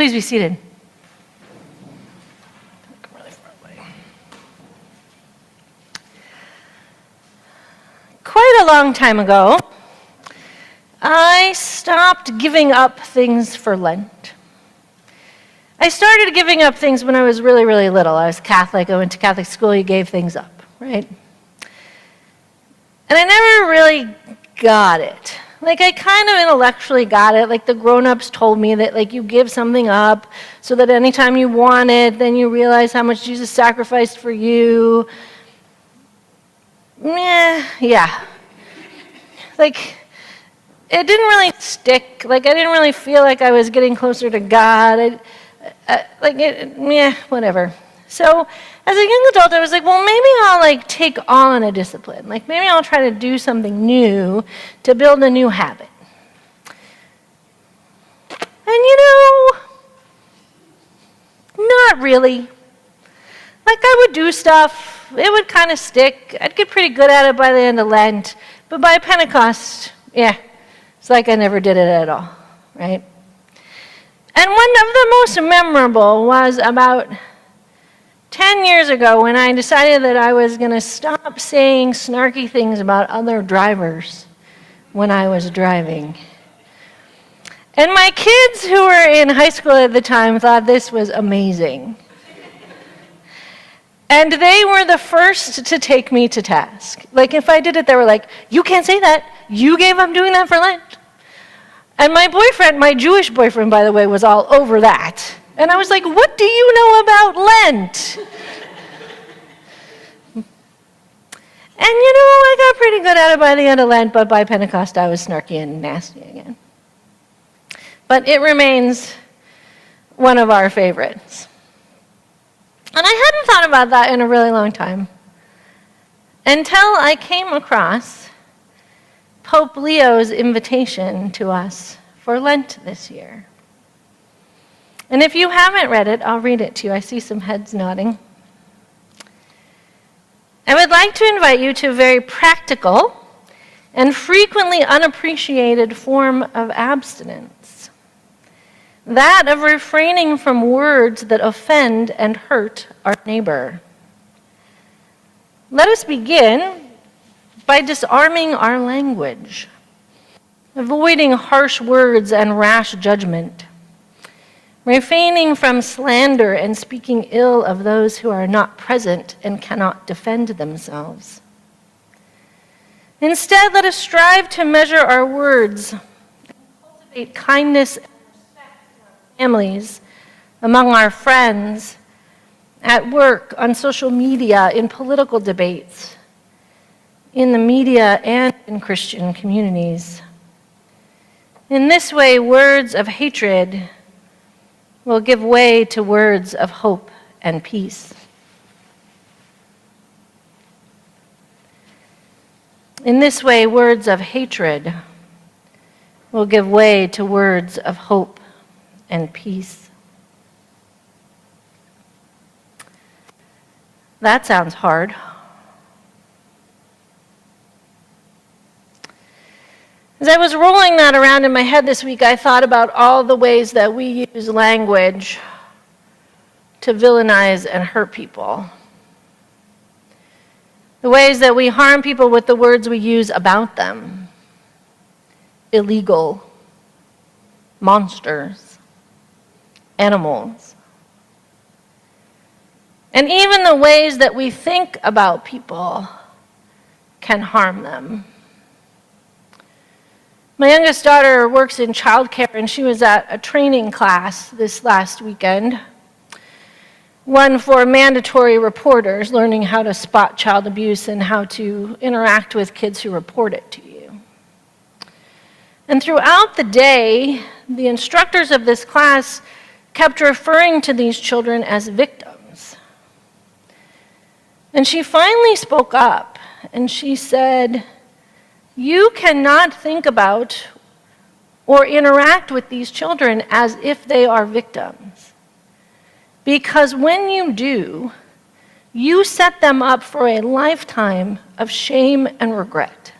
Please be seated. Quite a long time ago, I stopped giving up things for Lent. I started giving up things when I was really, really little. I was Catholic. I went to Catholic school. You gave things up, right? And I never really got it. Like, I kind of intellectually got it. Like, the grown-ups told me that, like, you give something up so that anytime you want it, then you realize how much Jesus sacrificed for you. Yeah. Like, it didn't really stick. Like, I didn't really feel like I was getting closer to God. Whatever. So, as a young adult, I was like, well, maybe I'll, like, take on a discipline. Like, maybe I'll try to do something new to build a new habit. And, not really. Like, I would do stuff. It would kind of stick. I'd get pretty good at it by the end of Lent. But by Pentecost, it's like I never did it at all, right? And one of the most memorable was about 10 years ago when I decided that I was going to stop saying snarky things about other drivers when I was driving. And my kids who were in high school at the time thought this was amazing. And they were the first to take me to task. Like, if I did it, they were like, you can't say that. You gave up doing that for Lent. And my boyfriend, my Jewish boyfriend, by the way, was all over that. And I was like, what do you know about Lent? And I got pretty good at it by the end of Lent, but by Pentecost I was snarky and nasty again. But it remains one of our favorites. And I hadn't thought about that in a really long time until I came across Pope Leo's invitation to us for Lent this year. And if you haven't read it, I'll read it to you. I see some heads nodding. I would like to invite you to a very practical and frequently unappreciated form of abstinence. That of refraining from words that offend and hurt our neighbor. Let us begin by disarming our language, avoiding harsh words and rash judgment, refraining from slander and speaking ill of those who are not present and cannot defend themselves. Instead, let us strive to measure our words and cultivate kindness and respect in our families, among our friends, at work, on social media, in political debates, in the media, and in Christian communities. In this way, words of hatred will give way to words of hope and peace. In this way, words of hatred will give way to words of hope and peace. That sounds hard. As I was rolling that around in my head this week, I thought about all the ways that we use language to villainize and hurt people. The ways that we harm people with the words we use about them. Illegal, monsters, animals. And even the ways that we think about people can harm them. My youngest daughter works in childcare, and she was at a training class this last weekend, one for mandatory reporters, learning how to spot child abuse and how to interact with kids who report it to you. And throughout the day, the instructors of this class kept referring to these children as victims. And she finally spoke up, and she said, "You cannot think about or interact with these children as if they are victims. Because when you do, you set them up for a lifetime of shame and regret.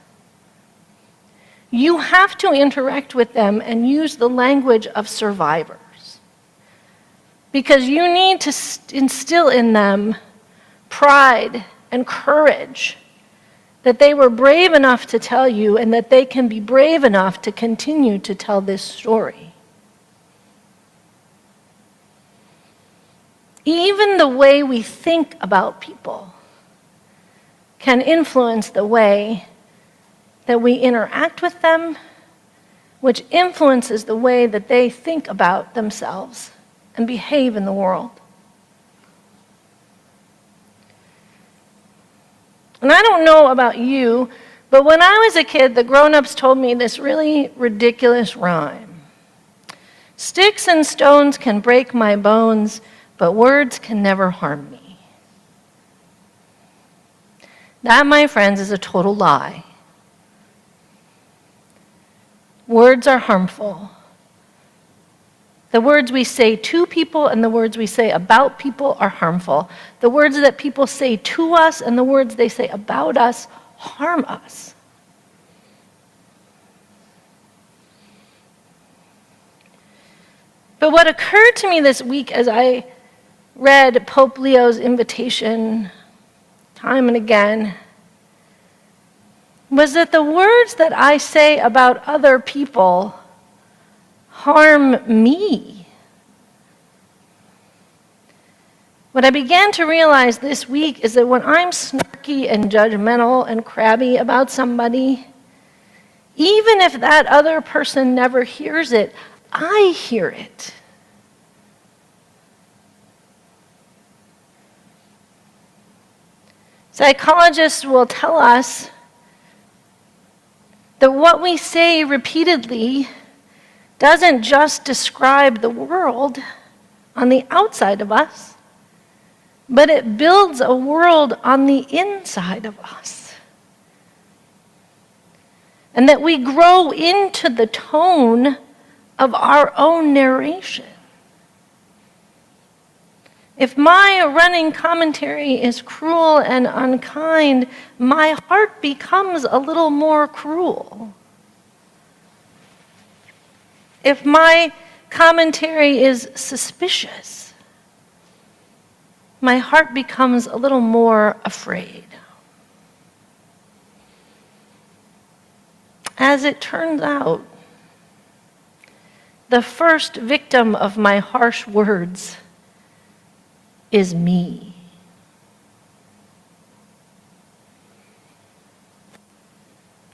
You have to interact with them and use the language of survivors. because you need to instill in them pride and courage that they were brave enough to tell you and that they can be brave enough to continue to tell this story. Even the way we think about people can influence the way that we interact with them, which influences the way that they think about themselves and behave in the world. And I don't know about you, but when I was a kid, the grown-ups told me this really ridiculous rhyme. Sticks and stones can break my bones, but words can never harm me. That, my friends, is a total lie. Words are harmful. The words we say to people and the words we say about people are harmful. The words that people say to us and the words they say about us harm us. But what occurred to me this week as I read Pope Leo's invitation time and again was that the words that I say about other people harm me. What I began to realize this week is that when I'm snarky and judgmental and crabby about somebody, even if that other person never hears it, I hear it. Psychologists will tell us that what we say repeatedly doesn't just describe the world on the outside of us, but it builds a world on the inside of us. And that we grow into the tone of our own narration. If my running commentary is cruel and unkind, my heart becomes a little more cruel. If my commentary is suspicious, my heart becomes a little more afraid. As it turns out, the first victim of my harsh words is me.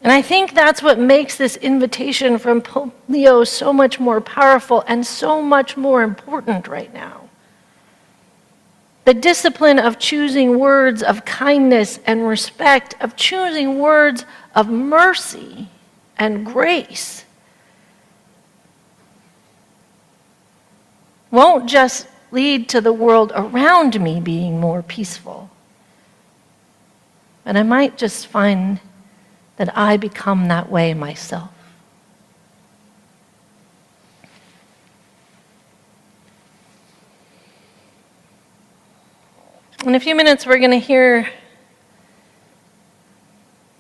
And I think that's what makes this invitation from Pope Leo so much more powerful and so much more important right now. The discipline of choosing words of kindness and respect, of choosing words of mercy and grace, won't just lead to the world around me being more peaceful, but I might just find that I become that way myself. In a few minutes, we're going to hear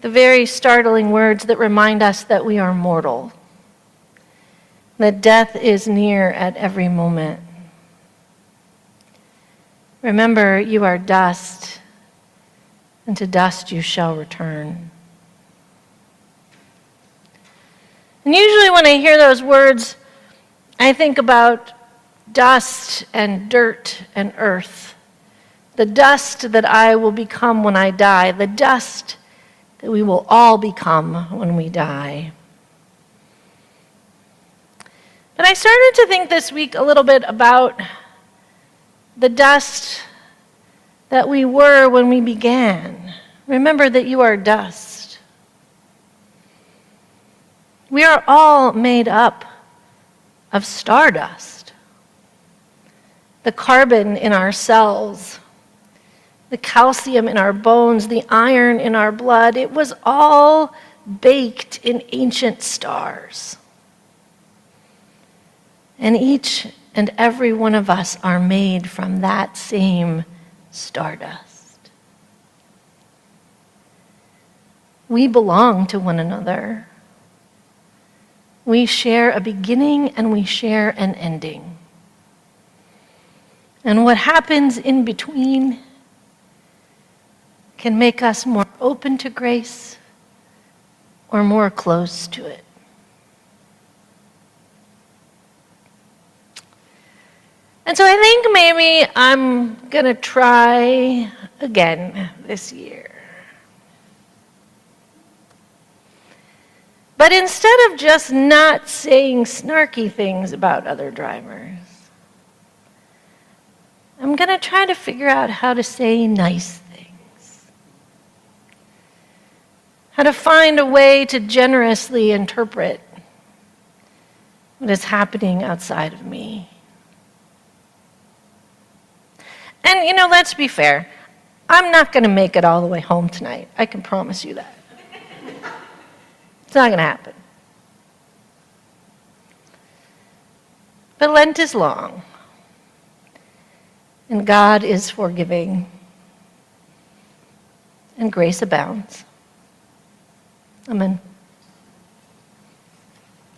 the very startling words that remind us that we are mortal, that death is near at every moment. Remember, you are dust, and to dust you shall return. And usually when I hear those words, I think about dust and dirt and earth. The dust that I will become when I die, the dust that we will all become when we die. But I started to think this week a little bit about the dust that we were when we began. Remember that you are dust. We are all made up of stardust. The carbon in our cells, the calcium in our bones, the iron in our blood, it was all baked in ancient stars. And each and every one of us are made from that same stardust. We belong to one another. We share a beginning and we share an ending. And what happens in between can make us more open to grace or more close to it. And so I think maybe I'm going to try again this year. But instead of just not saying snarky things about other drivers, I'm going to try to figure out how to say nice things. How to find a way to generously interpret what is happening outside of me. And, let's be fair. I'm not going to make it all the way home tonight. I can promise you that. It's not going to happen. But Lent is long. And God is forgiving. And grace abounds. Amen.